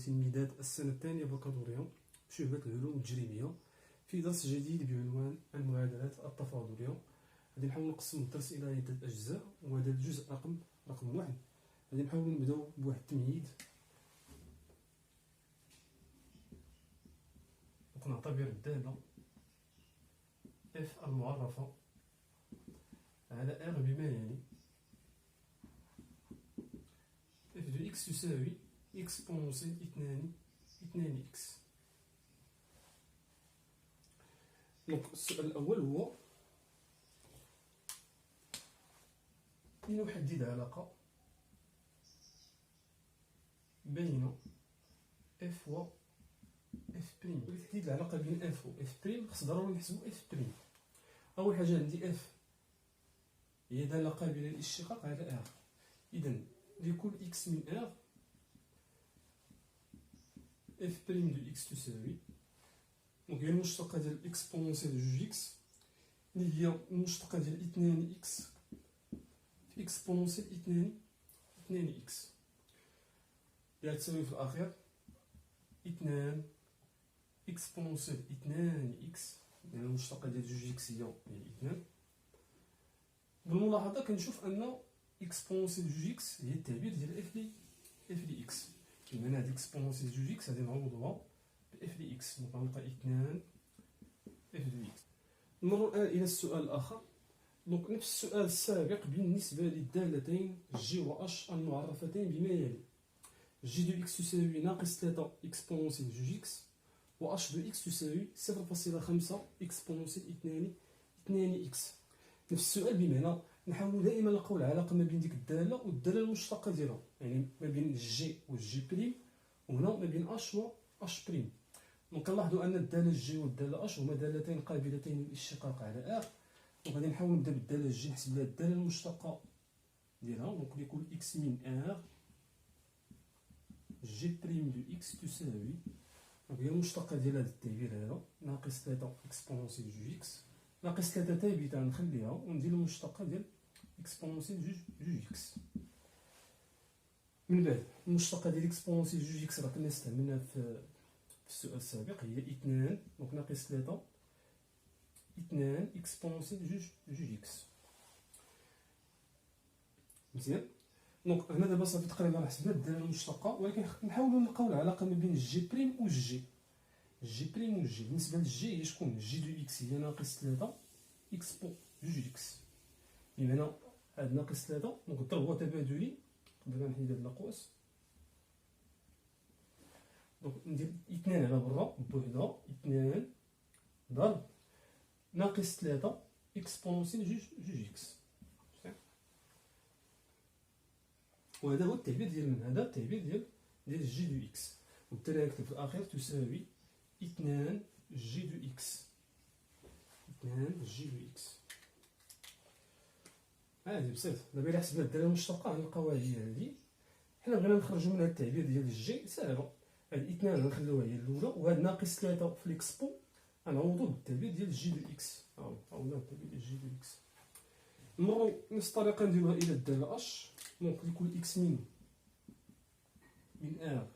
تلميذات السنة الثانية بكالوريا بشعبة العلوم التجريبية في درس جديد بعنوان المعادلات التفاضلية. غادي نحاول نقسم الدرس إلى عدة أجزاء، وهذا الجزء رقم واحد. غادي نحاول نبداو بواحد التمهيد، ونعتبر الدالة f المعرفة على r بما يلي: f de x تساوي اكسبونسيال اثنان إكس. دونك السؤال الأول هو لنحدد علاقة بين f و f'. لتحديد العلاقة بين f و f' خص ضروري نحسبو f'. أول حاجة عندي f هي دالة قابلة للاشتقاق على r، إذا لكل x من r f' دو x تساوي، دونك هي المشتقة ديال اكسبونسيال جوج إكس اللي هي المشتقة ديال اثنان إكس في اكسبونسيال اثنان إكس، اللي غتساوي في الأخير اثنان اكسبونسيال اثنان إكس، يعني المشتقة ديال جوج إكس هي اثنان. بالملاحظة كنشوف أن اكسبونسيال جوج إكس هي التعبير ديال اف دي إكس، كيما هاد اكسبونسيال جوج إكس غادي نعوضوها اف دي إكس، دونك غنلقى اثنان اف دو إكس. نمر الآن إلى السؤال الآخر. دونك نفس السؤال السابق بالنسبة للدالتين جي و اش المعرفتين بما يلي: جي دو إكس تساوي ناقص 3 اكسبونسيال جوج إكس، و اش دو إكس تساوي 0.5 اكسبونسيال اثنان إكس. نفس السؤال بمعنى نحاول دائما نلقاو العلاقة ما بين ديك الدالة والدالة المشتقة ديالها، يعني ما بين الجي والجي بريم، وهنا ما بين اش و اش بريم. دونك كنلاحظوا ان الداله جي والداله اش هما دالتين قابلتين للاشتقاق على ار. دونك غادي نحاول نبدا بالداله جي، نحسب لها الداله المشتقه ديالها. دونك لكل اكس من ار جي بريم دو اكس تساوي، دونك هي المشتقه ديال هذا التعبير هذا ناقص 3 اكسبونسيال جوج اكس، ناقص 3 ثابته نخليها وندير المشتقه ديال اكسبونسيال جوج اكس. من بعد المشتقه ديال اكسبونسيال جوج اكس راه كنا استعملناها في السؤال السابق، هي اثنان، دونك ناقص 3 اثنان اكسبونسيال جوج اكس. مزيان. دونك هنا دابا صافي تقريبا حسبنا الداله المشتقه، ولكن نحاولوا نلقاو العلاقه ما بين الجي بريم و الجي. الجي بريم و الجي، بالنسبه للجي هي شكون؟ جي دو اكس هي ناقص 3 اكسبو جوج اكس، بمعنى هاد ناقص 3 دونك الضرب هو تبادلي، نقدر نحيد هاد الاقواس، دونك ندير اثنان على برا بوحدها، اثنان ضرب ناقص 3 اكسبونسيال جوج اكس. وهذا هو التعبير ديال من؟ هذا التعبير ديال جي دو اكس، وبالتالي نكتب في الاخير تساوي اثنان جي دو اكس، اثنان جي دو اكس. عادي بسيط. دابا إلا حسبنا الداله المشتقه غنلقاوها هي هذه. حنا بغينا نخرجوا من هذا التعبير ديال الجي، ساهله. هاد اثنان غنخليوها هي الاولى، وهاد ناقص 3 في الاكسبو غنعوضو بالتعبير ديال جي دو اكس. عوضنا بالتعبير ديال جي دو اكس. نمرو نفس الطريقه نديروها الى الداله اش. دونك لكل اكس من ار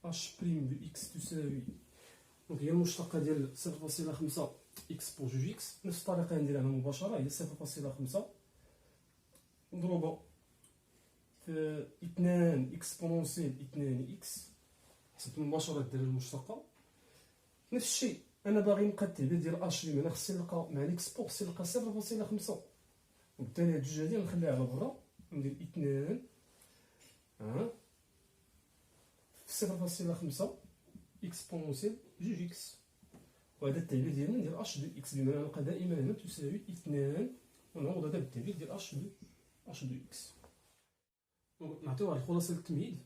اش بريم دو اكس تساوي، دونك هي المشتقه ديال 0.5 اكسبو جوج اكس. نفس الطريقه نديرها مباشره، هي 0.5 مضروبه في اثنان اكسبونسيال اثنان اكس، حسبت مباشره الداله المشتقه. نفس الشيء انا باغي نلقى التعبير ديال اش، بمعنى خصني نلقى مع الاكسبو خصني نلقى 0.5، وبالتالي هاد الجوج هادي نخليها على برا، ندير اثنان في 0.5 اكسبونسيال جوج اكس، وهذا التعبير ديالنا ندير اش دو اكس، بمعنى نلقى دائما هنا تساوي اثنان، ونعوض هذا بالتعبير ديال اش دو اكس. نعطيو واحد الخلاصه للتمهيد.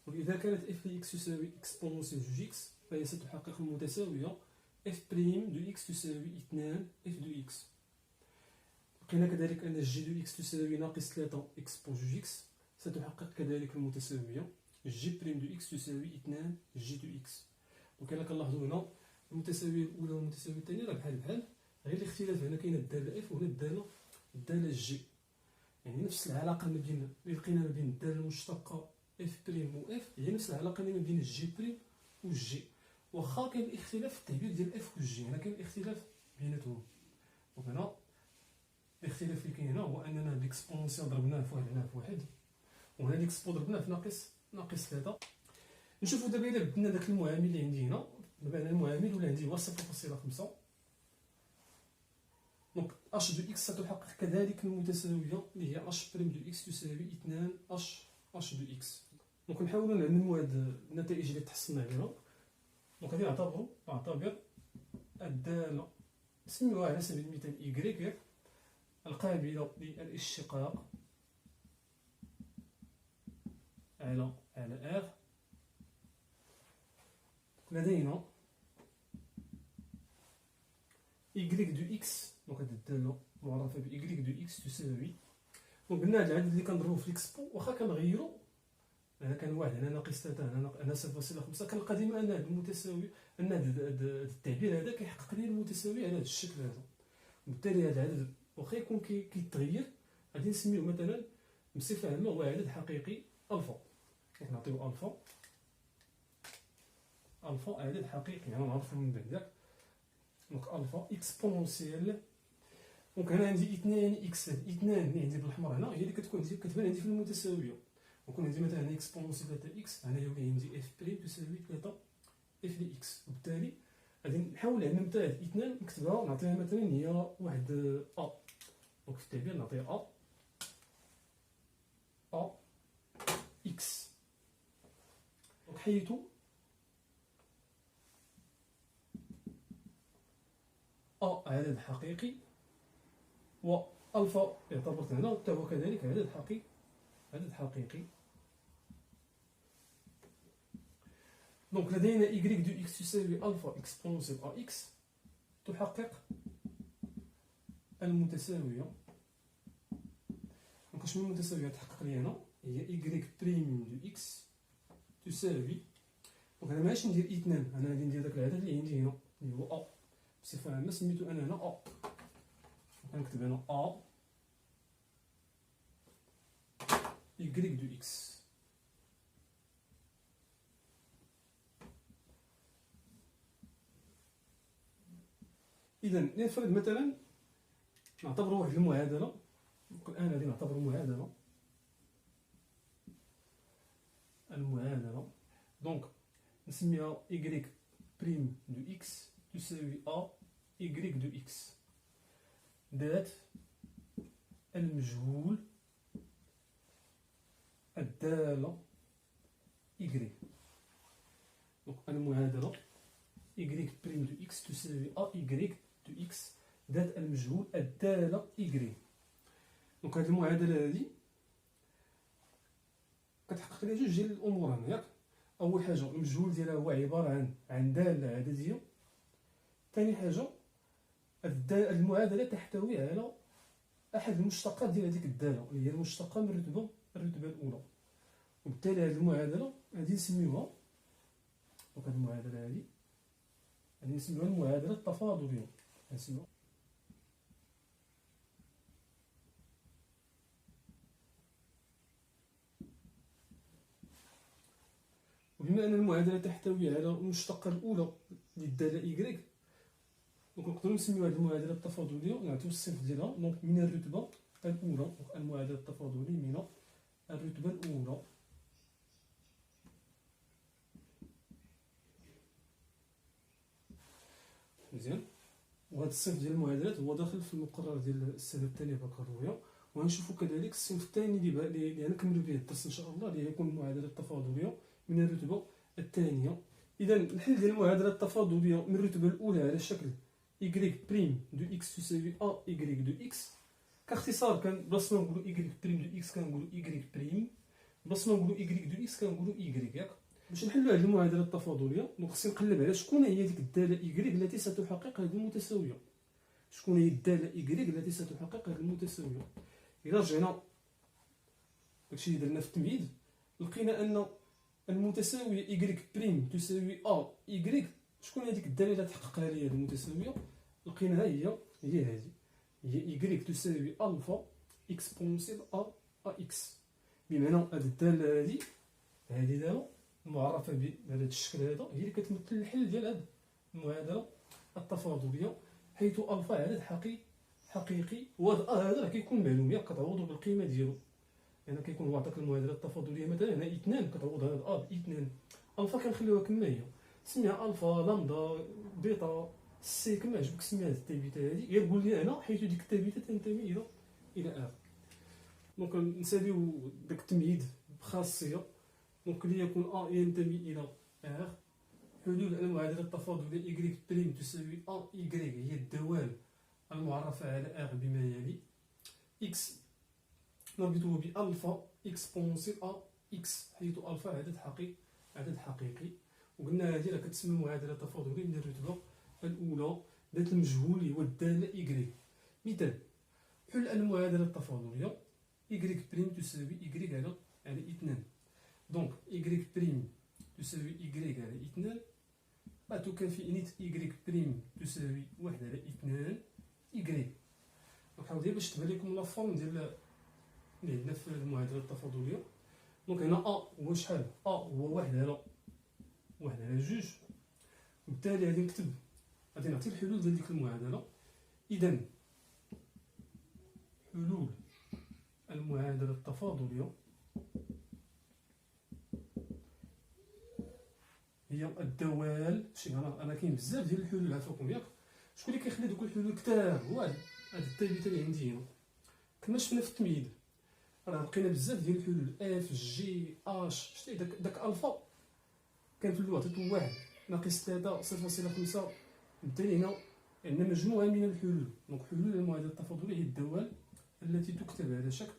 إذا كانت اف دو اكس تساوي اكسبونسيال جوج اكس، فهي ستحقق المتساويه اف بريم دو اكس تساوي اثنان اف دو اكس. لقينا كذلك ان جي دو اكس تساوي ناقص 3 اكسبو جوج اكس، ستحقق كذلك المتساويه جي بريم دو اكس تساوي اثنان جي دو اكس. وكما كنلاحظوا هنا المتساويه الاولى والمتساويه الثانيه راه بحال، غير الاختلاف هنا كاينه الداله اف وهنا الداله جي، يعني نفس العلاقه ما بين اللي لقينا ما بين الداله المشتقه اف بريم و اف هي نفس العلاقه اللي ما بين الجي بريم والجي، واخا كاين الاختلاف في التعبير ديال اف والجي، هنا كاين الاختلاف بيناتهم. وهنا الاختلاف اللي كاين هنا هو اننا ليكسبونسيال ضربناه في واحد هنا في واحد، وهنا ليكسبو ضربناه في ناقص 3. نشوفوا دابا الا بدلنا داك المعامل اللي عندي هنا، دابا انا المعامل ولا عندي هو 0.5. دونك اش دو اكس ستحقق كذلك المتساويه اللي هي اش بريم دو اكس تساوي 2 اش دو اكس. دونك نحاولوا نعلموا هاد النتائج اللي تحصلنا عليها. دونك غادي نعتبر الداله نسميوها على سبيل المثال ايكغيك القابله للاشتقاق على ار. لدينا y دو اكس، دونك هاد الداله معرفه ب y دو اكس تساوي، دونك قلنا هاد العدد اللي كنضربو في ليكسبو واخا كنغيرو، هنا كان واحد هنا ناقص 3 هنا 0.5، كنلقى ديما ان هاد المتساوي ان هاد التعبير هذا كيحقق لي المتساوي على هاد الشكل هذا. وبالتالي هاد العدد واخا يكون كيتغير غادي نسميوه مثلا بصفه عامه هو عدد حقيقي الفا. كنعطيو الفا عدد حقيقي، يعني نعرفو من بعد ياك. دونك الفا اكسبونسيال. دونك هنا عندي 2 اكس، 2 اللي عندي بالاحمر هنا هي اللي كتبان عندي في المتساويه. وكون عندي مثلا اكسبونسيال 3 اكس، هنا يولي عندي اف بريم تساوي 3 اف دي اكس. وبالتالي غادي نحاول على نمتا هاد 2 نكتبها نعطيها مثلا هي واحد ا. دونك في التعبير نعطيها ا اكس. دونك حيدو عدد حقيقي، والفا اعتبرت هنا حتى هو كذلك عدد حقيقي. دونك لدينا y دو x تساوي الفا اكسبونسيال ا اكس تحقق المتساويه. دونك شنو المتساويه تحقق لي هنا؟ هي y بريم دو x تساوي، دونك انا ماشي ندير 2، انا غادي ندير داك العدد اللي عندي هنا اللي هو ا بصفه عامه سميتو انا هنا ا. غنكتب هنا ا y دو x. اذا نفرض مثلا نعتبروا واحد المعادله، الان غادي نعتبروا المعادله. دونك نسميها y بريم دو x تساوي ا y دو x ذات المجهول الداله y. دونك المعادله y بريم دو x تساوي ا y دو x ذات المجهول الداله y. دونك هاد المعادله هادي كتحقق لي جوج ديال الامور هنا ياك. اول حاجه المجهول ديالها هو عباره عن داله عدديه. ثاني حاجه المعادله تحتوي على احد المشتقات ديال هذيك الداله اللي هي المشتقه من الرتبه الاولى. وبالتالي هذه المعادله غادي نسميوها، دونك هذه المعادله هذه غادي نسميوها المعادله التفاضليه. نسميوها وبما ان المعادله تحتوي على المشتقه الاولى للداله y، دونك نقدروا نسميو هذه المعادله التفاضليه ونعطيو الصفر ديالها دونك من الرتبه الاولى. دونك المعادله التفاضليه من الرتبه الاولى. مزيان. وهذا الصنف ديال المعادلات هو داخل في المقرر ديال السنه الثانيه بكالوريا. وغنشوفوا كذلك الصنف الثاني اللي غنكملوا به الدرس ان شاء الله اللي هيكون المعادله التفاضليه من الرتبه الثانيه. اذا الحل ديال المعادله التفاضليه من الرتبه الاولى على شكل y بريم دو x تساوي a y دو x. كاختصار كان بلاص ما نقولوا y بريم دو x كنقولوا y بريم، بلاص ما نقولوا y دو x كنقولوا y ياك. باش نحلوا هذه المعادله التفاضليه دونك خصني نقلب على شكون هي ديك الداله y التي ستحقق هذه المتساويه. شكون هي الداله y التي ستحقق هذه المتساويه؟ الا رجعنا داكشي اللي درنا في التمهيد لقينا ان المتساويه y بريم تساوي a y، شكون هي ديك الداله اللي تحققها لي هذه المتساويه؟ لقيناها هي هذه، هي y تساوي الفا اكسبونسيال a اكس. بمعنى هذه الداله هذه هذه دابا معرفه بهذا الشكل هذا، هي اللي كتمثل الحل ديال هذه المعادله التفاضليه، حيث الفا عدد حقيقي، وهذا راه كيكون معلوم، ياك كتعوضوا بالقيمه ديالو. يعني كيكون هو عطاك المعادله التفاضليه مثلا هنا 2، كتعوض هذا ب 2، الفا كنخليوها كما هي، سميها الفا، لامدا، بيتا، سي، كما عجبك سميها هذه التابيته هذه، غير قول لي انا حيث ديك التابيته تنتمي الى ار. دونك نساليو داك التمهيد بخاصيه. دونك ليكون ا ينتمي الى ار، حلول المعادله التفاضليه y بريم تساوي ا y هي الدوال المعرفه على ار بما يلي: x نربطه بألفا اكسبونسيال ا اكس، حيث الفا عدد حقيقي. وقلنا هذه راه كتسمى معادله تفاضليه من الرتبه الاولى ذات المجهول اللي هو الداله y. مثال: حل المعادله التفاضليه y بريم تساوي y على 2. دونك y بريم تساوي y على 2 تكافئ نيت y بريم تساوي 1 على 2 y. نحاول دابا باش تبان لكم لا فورم ديال اللي عندنا في المعادله التفاضليه. دونك هنا ا هو شحال؟ ا هو 1 على 2، وبالتالي غادي نكتب، غادي نعطي الحلول ديال ديك المعادله. اذا حلول المعادله التفاضليه هي الدوال. شي انا كاين بزاف ديال الحلول عافاكم ياك، شكون اللي كيخلي دوك الحلول كثار؟ هو هاد الثابته اللي عندي هنا. كما شفنا في التمهيد راه لقينا بزاف ديال الحلول، اف جي اش، شتي داك الفا كان في اللغه عطيتو 1 ناقص 3 0.5. بالتالي هنا عندنا مجموعه من الحلول. دونك حلول المعادله التفاضليه هي الدوال التي تكتب على شكل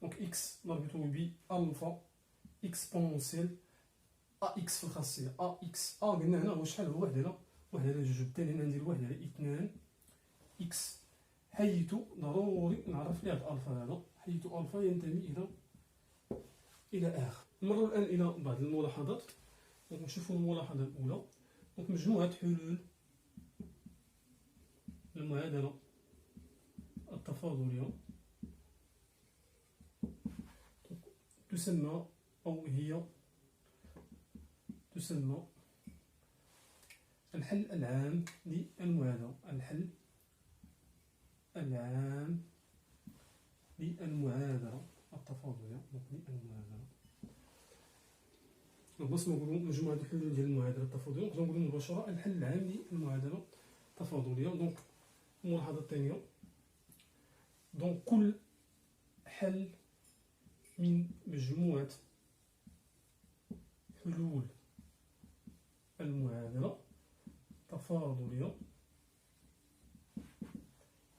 دونك اكس نربطه بالفا اكسبونسيال ا اكس في الخاصيه ا اكس. قلنا هنا هو شحال؟ هو 1 على 2. بالتالي هنا ندير 1 على 2 اكس، حيث ضروري نعرف لي هاد الفا هذا، حيث الفا ينتمي الى ار. نمروا الان الى بعض الملاحظات. دونك نشوفوا الملاحظه الاولى. دونك مجموعه حلول المعادله التفاضليه تسمى او هي تسمى الحل العام للمعادله، الحل العام للمعادله التفاضليه. للمعادله بس نقولوا مجموعه الحلول ديال المعادله التفاضليه، نقدروا نقولوا مباشره الحل العام للمعادله التفاضليه. دونك الملاحظه الثانيه، دونك كل حل من مجموعه حلول المعادله التفاضليه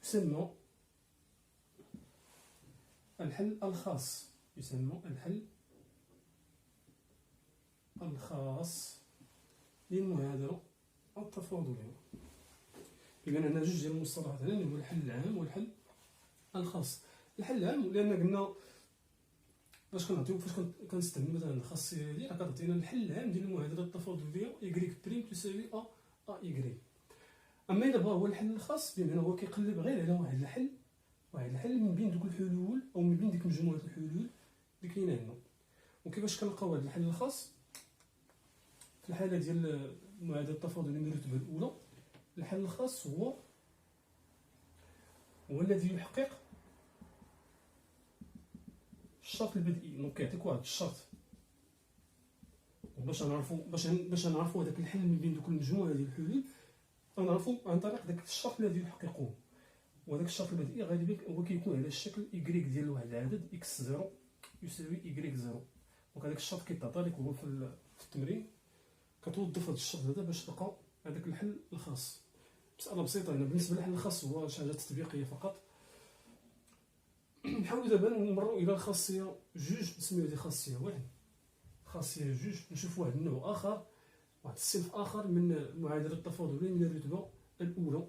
يسمى الحل الخاص، يسمى الحل الخاص للمعادلة التفاضلية. إذن هنا جوج ديال المصطلحات هنا اللي هو الحل العام والحل الخاص. الحل العام لأن قلنا فاش كنعطيو، فاش كنستعمل مثلا الخاصية هادي راه كتعطينا الحل العام ديال المعادلة التفاضلية y بريم تساوي ا y. أما إلا بغا هو الحل الخاص بمعنى هو كيقلب غير على واحد الحل من بين دوك الحلول أو من بين ديك مجموعة الحلول اللي كاينة هنا. وكيفاش كنلقاو هذا الحل الخاص؟ في الحالة ديال المعادلة التفاضلية من الرتبة الأولى، الحل الخاص هو الذي يحقق الشرط البدئي. دونك كيعطيك واحد الشرط، باش نعرفوا هذاك الحل من بين دوك المجموعة ديال الحلول غنعرفوا عن طريق داك الشرط الذي يحققه. وهذاك الشرط البدئي غالبا هو كيكون على الشكل y ديال واحد العدد x0 يساوي y0. دونك هذاك الشرط كيتعطى لك هو في التمرين، كتوظف هذا الشرط هذا باش تلقى هذاك الحل الخاص. مسألة بسيطة هنا بالنسبة للحل الخاص، هو شي حاجة تطبيقية فقط. نحاولوا دابا نمروا إلى الخاصية جوج، نسميو هذه خاصية واحد. خاصية جوج نشوف واحد النوع آخر، واحد الصنف آخر من المعادلة التفاضلية من الرتبة الأولى.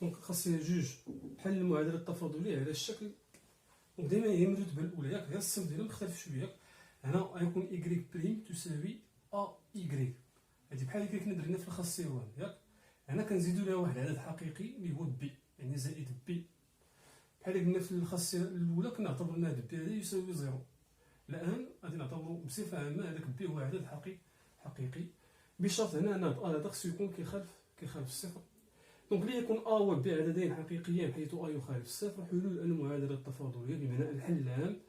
دونك خاصية جوج حل المعادلة التفاضلية على الشكل، ودائما هي من الرتبة الأولى ياك، غير الصنف ديالها مختلف شوية. هنا غيكون y بريم تساوي ا y، هادي بحال اللي كنا درنا في الخاصية واحد ياك. هنا كنزيدو لها واحد العدد حقيقي اللي هو بي، يعني زائد بي، بحال قلنا في الخاصيه الاولى كنعتبروا ان هذا بي هذا يساوي زيرو. الان غادي نعتبروا بصفه عامه هذاك بي هو عدد حقيقي بشرط هنا ان هذا خصو يكون كيخالف الصفر. دونك ليكون ا و بي عددين حقيقيان حيث ا يخالف الصفر، حلول المعادله التفاضليه بمعنى الحل العام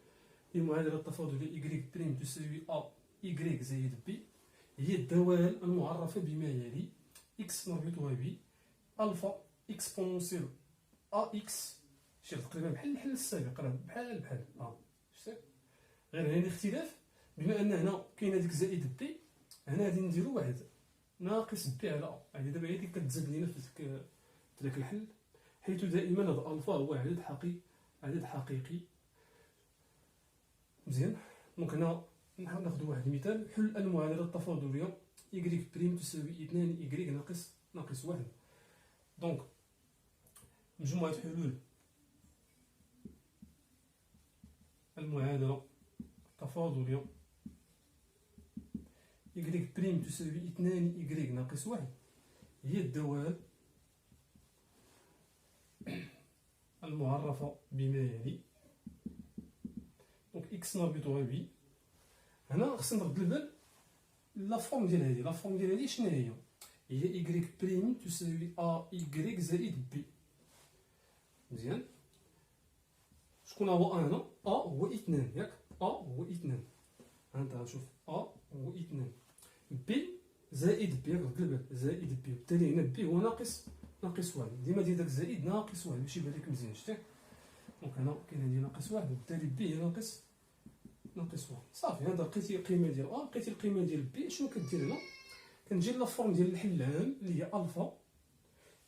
للمعادله التفاضليه y بريم تساوي ا y زائد بي هي الدوال المعرفه بما يلي x نربطها ب الفا اكسبونسيال ا اكس، شي تقريبا بحال الحل السابق، راه بحال شتي غير هنا الاختلاف بما ان هنا كاينه ديك زائد بي، هنا غادي نديرو واحد ناقص بي على ا، يعني دابا هي اللي كتزاد لينا في ذاك الحل، حيث دائما هذا الفا هو عدد حقيقي. مزيان. دونك هنا ناخذ واحد المثال، حل المعادله التفاضليه y بريم تساوي 2 y ناقص 1. دونك مجموعه حلول المعادله التفاضليه y بريم تساوي 2 y ناقص 1 هي الدوال المعرفة بما يلي. دونك اكس نربطها ب، هنا خصنا نرد البال لا فورم ديال هذه شنو هي y بريم تساوي ا y زائد بي. مزيان. شكون هو ا هنا؟ ا هو 2 ياك، ا هو 2، انت غنشوف ا هو 2 بي زائد بي، رد البال زائد بي، وبالتالي هنا بي هو ناقص 1، ديما دير داك زائد ناقص 1 باش يبان لك مزيان. شتي دونك هنا كاين عندي ناقص 1 وبالتالي بي هي ناقص 1. صافي هذا لقيتي القيمه ديال ا، لقيتي القيمه ديال بي. شنو كدير هنا؟ كنجي لا فورم ديال الحل العام اللي هي الفا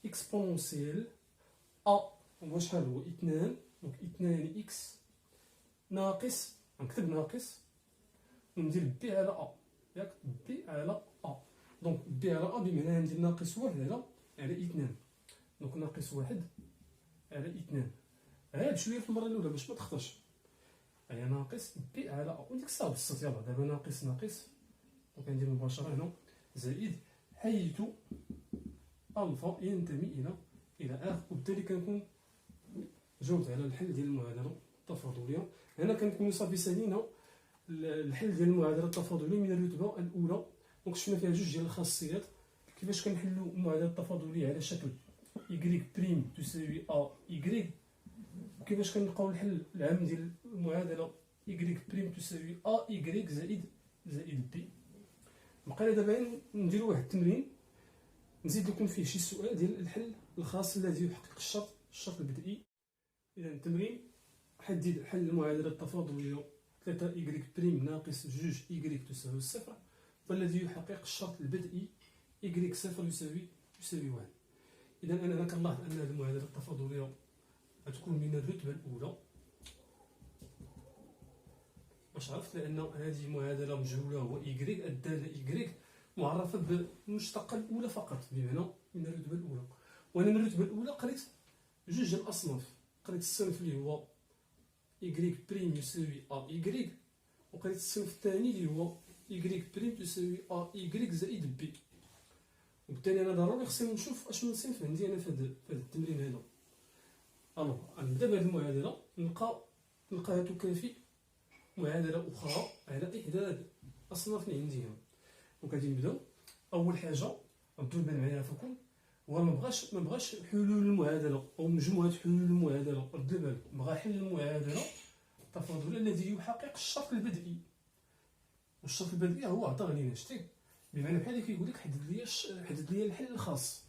اكسبونسيال ا هو شحال هو 2، دونك 2 اكس ناقص، نكتب ناقص وندير بي على ا ياك، بي على ا. دونك بي على ا بمعنى ندير ناقص 1 على 2، دونك ناقص 1 على 2. عاد شويه في المره الاولى باش ما تخطرش، هي ناقص بي على ا، وديك الساعه بسط. يلاه دابا ناقص دونك ندير مباشره هنا زائد، حيث الفا ينتمي الى ار، وبالتالي كنكون جاوبت على الحل ديال المعادله التفاضليه. هنا كنكونوا صافي سالينا الحل ديال المعادله التفاضليه من الرتبه الاولى. دونك شفنا فيها جوج ديال الخاصيات، كيفاش كنحلوا المعادله التفاضليه على شكل y بريم تساوي ا y، وكيفاش كنلقاو الحل العام ديال المعادله y بريم تساوي ا y زائد بي. بقى لي دابا نديرو واحد التمرين نزيد لكم فيه شي سؤال ديال الحل الخاص الذي يحقق الشرط البدئي. اذا التمرين حدد حل المعادله التفاضليه 3 y بريم ناقص 2 y تساوي 0 والذي يحقق الشرط البدئي y 0 يساوي 1. اذا انا كنلاحظ ان هذه المعادله التفاضليه غتكون من الرتبه الاولى. واش عرفت؟ لان هذه معادله مجهوله هو y، الداله y معرفه بالمشتقه الاولى فقط، بمعنى من الرتبه الاولى. وانا من الرتبه الاولى قريت جوج ديال الاصناف، قريت الصنف اللي هو y بريم يساوي ا y، وقريت الصنف الثاني اللي هو y بريم تساوي ا y زائد بي. وبالتالي انا ضروري خصني نشوف اشنو الصنف عندي انا في هذا التمرين هذا. الوغ غنبدا بهذه المعادله، نلقاها تكافئ معادله اخرى على احدى الاصناف اللي عندي هنا. دونك غادي نبداو. اول حاجه ردوا البال معايا فوقكم، هو ما بغاش حلول المعادله او مجموعه حلول المعادله، رد بالك بغا حل المعادله التفاضليه الذي يحقق الشرط البدئي. والشرط البدئي هو عطاه لينا، شتي بمعنى بحال كيقول لك حدد لي الحل الخاص.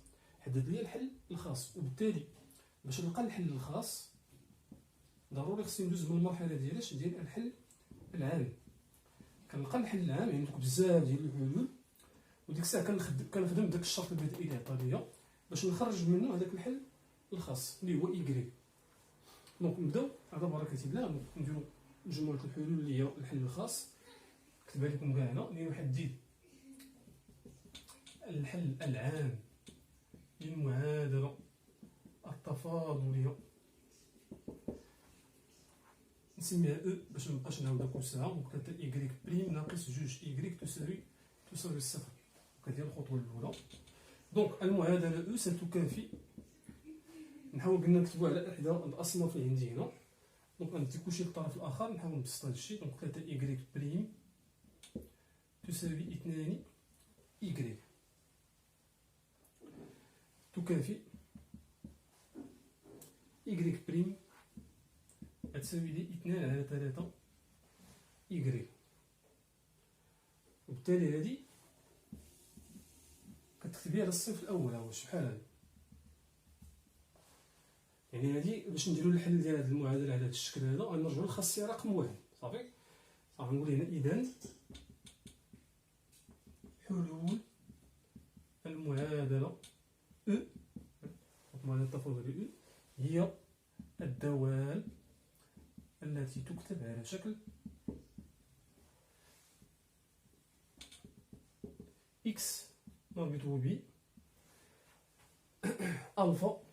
وبالتالي باش نلقى الحل الخاص ضروري خصني ندوز من المرحله ديال الحل العام. كنلقى الحل العام يعني بزاف ديال الحلول، وديك الساعه كنخدم داك الشرط البدئي اللي عطا ليا باش نخرج منه هذاك الحل الخاص اللي هو y. دونك نبداو على بركه الله، نديرو مجموعه الحلول اللي هي الحل الخاص. كتبها لكم كاع هنا، لنحدد الحل العام للمعادله التفاضليه، نسميها او باش مبقاش نعاودها كل ساعه. دونك 3 y بريم ناقص 2 y تساوي 0. هذه الخطوه الاولى. دونك المعادله او ستكافئ نحاول قلنا نكتبوا على احدى الاصناف اللي عندي هنا. دونك غندي كلشي للطرف الاخر، نحاول نبسط هذا الشيء. دونك 3 إيكغيك بريم تساوي 2 إيكغيك تكافئ إيكغيك بريم غتساوي لي 2 على 3 إيكغيك. وبالتالي هذه كتكتبيها على الصنف الاول. هو شحال هذا؟ يعني هذه باش نديرو الحل ديال هذه المعادله على هذا الشكل هذا غنرجعو للخاصيه رقم 1. صافي غنقول هنا اذا حلول المعادله او، المعادله التفاضليه او هي الدوال التي تكتب على شكل x نربطه ب الفا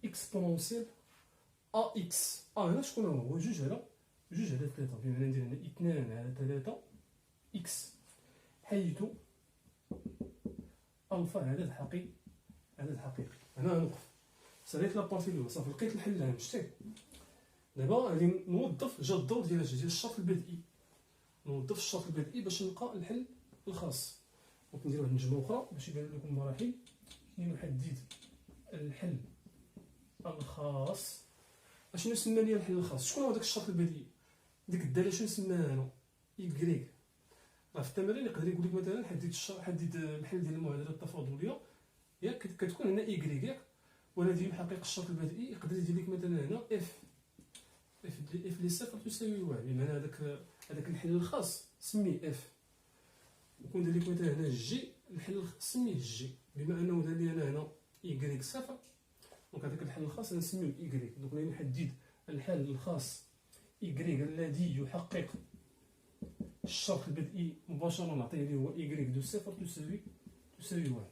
اكسبونونسيال ا اكس. هنا شكون هو؟ جوج على 3، بمعنى ندير هنا 2 على 3 اكس، حيث الفا عدد حقيقي. هنا غنوقف ساليت لابارتي الاولى. صافي لقيت الحل هنا شتي. دابا غادي نوظف جا الدور ديال الشرط البدئي. نوظف الشرط البدئي باش نلقى الحل الخاص. دونك ندير واحد النجمه اخرى باش يبان لكم المراحل. نحدد الحل الخاص. اشنو سمى لي الحل الخاص؟ شكون هو داك الشرط البديهي؟ ديك الداله شنو سماها هنا؟ إيكغيك. راه في التمارين يقدر يقول لك مثلا حدد الحل ديال المعادله التفاضليه، ياك كتكون هنا إيكغيك ياك، والذي يحقق الشرط البديهي يقدر يدير لك مثلا هنا اف لي صفر تساوي 1. بمعنى هذاك الحل الخاص سميه اف. يكون دار لك مثلا هنا جي، الحل سميه جي بما انه دار لي انا هنا إيكغيك صفر. دونك هذاك الحل الخاص نسميه إيكغيك. دونك غادي نحدد الحل الخاص إيكغيك الذي يحقق الشرط البدئي مباشرة، نعطيه اللي هو إيكغيك دو صفر تساوي 1.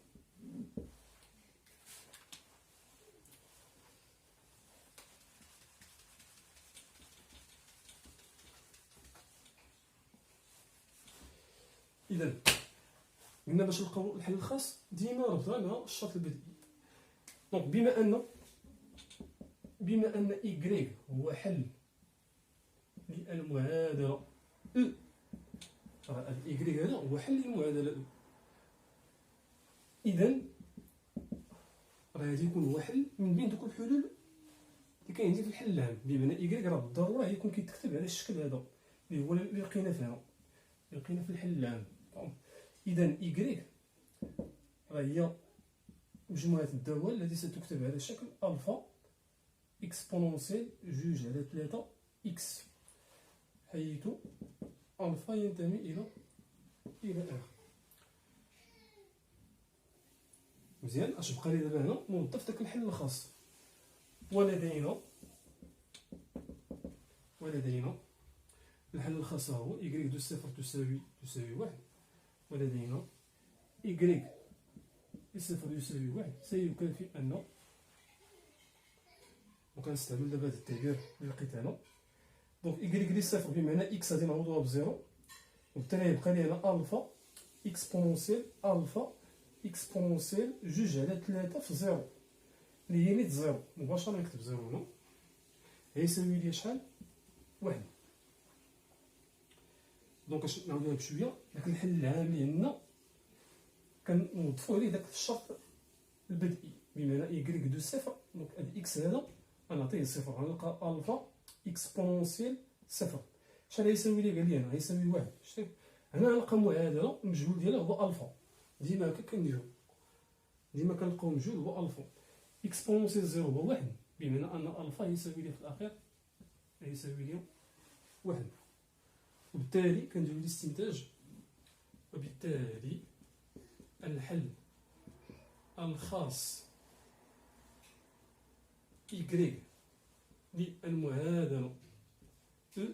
إذا قلنا باش نلقاو الحل الخاص ديما ربطنا مع الشرط البدئي. دونك بما أن إيكغيك هو حل للمعادلة أو، راه إيكغيك هذا هو حل للمعادلة أو، إذا راه غادي يكون هو حل من بين دوك الحلول اللي كاين عندي في الحل العام. بمعنى إيكغيك راه بالضرورة يكون كيتكتب على الشكل هذا اللي هو اللي لقينا في هنا، لقينا في الحل العام. إذا إيكغيك راه هي مجموعة الدوال التي ستكتب على شكل ألفا اكسبونونسيال 2 على 3 إكس، حيث ألفا ينتمي إلى R. مزيان. اش بقى لي دابا هنا؟ نوظف داك الحل الخاص. ولدينا الحل الخاص هو إيكغيك دو صفر تساوي 1. ولدينا إيكغيك صفر يساوي 1 سيكافئ أن، وكنستعمل دابا هذا التعبير اللي لقيت هنا. دونك إيكغيك دي صفر بمعنى إكس غادي نعوضوها بزيرو، وبالتالي يبقى لي هنا ألفا اكسبونونسيال 2 على 3 في زيرو اللي هي نيت زيرو. مباشرة نكتب زيرو هنا غيساوي لي شحال؟ 1. دونك اش نعاودوها بشويه. داك الحل العام اللي عندنا كنوظفوا عليه داك الشرط البدئي بمعنى إيكغيك دو صفر. دونك هاد إكس هذا غنعطيه صفر، غنلقى ألفا اكسبونونسيال صفر. شحال غيساوي لي؟ قال لي هنا غيساوي 1. شتي هنا غنلقى معادله المجهول ديالها هو ألفا. ديما هكا كنديرو، ديما كنلقاو مجهول هو ألفا اكسبونونسيال زيرو هو 1، بمعنى أن ألفا يساوي لي في الأخير يساوي لي 1. وبالتالي كنديرو الاستنتاج. وبالتالي الحل الخاص إيكغيك للمعادلة أو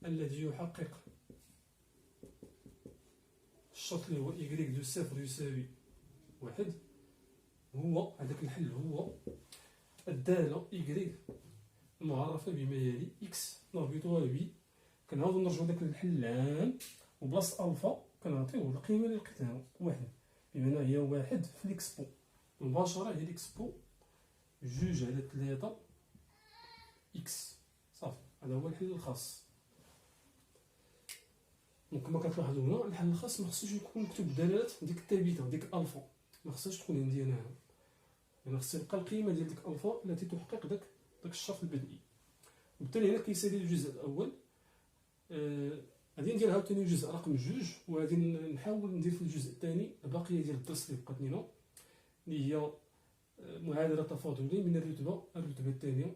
الذي يحقق الشرط اللي هو إيكغيك دو صفر يساوي 1 هو هذاك الحل هو الدالة إيكغيك المعرفة بما يلي إكس نربطها ب، كنعاودو نرجعو داك الحل العام وبلاص ألفا كنعطيو القيمة اللي لقيتها 1، بمعنى هي 1 في الإكسبو. مباشرة هي الإكسبو جوج على 3 إكس. صافي، هذا هو الحل الخاص. دونك كما كتلاحظوا هنا الحل الخاص ما خصوش يكون مكتوب الدلالات ديك الثابته ديك الفا، ما خصهاش تكون عندي انا هنا، يعني خص يبقى القيمه ديال ديك الفا التي تحقق داك الشرط البدئي. وبالتالي هنا كيسالي الجزء الاول. غادي ندير عاوتاني الجزء رقم 2، وغادي نحاول ندير في الجزء الثاني البقيه ديال الدرس اللي بقات لينا، اللي هي معادله تفاضلي من الرتبه الثانيه.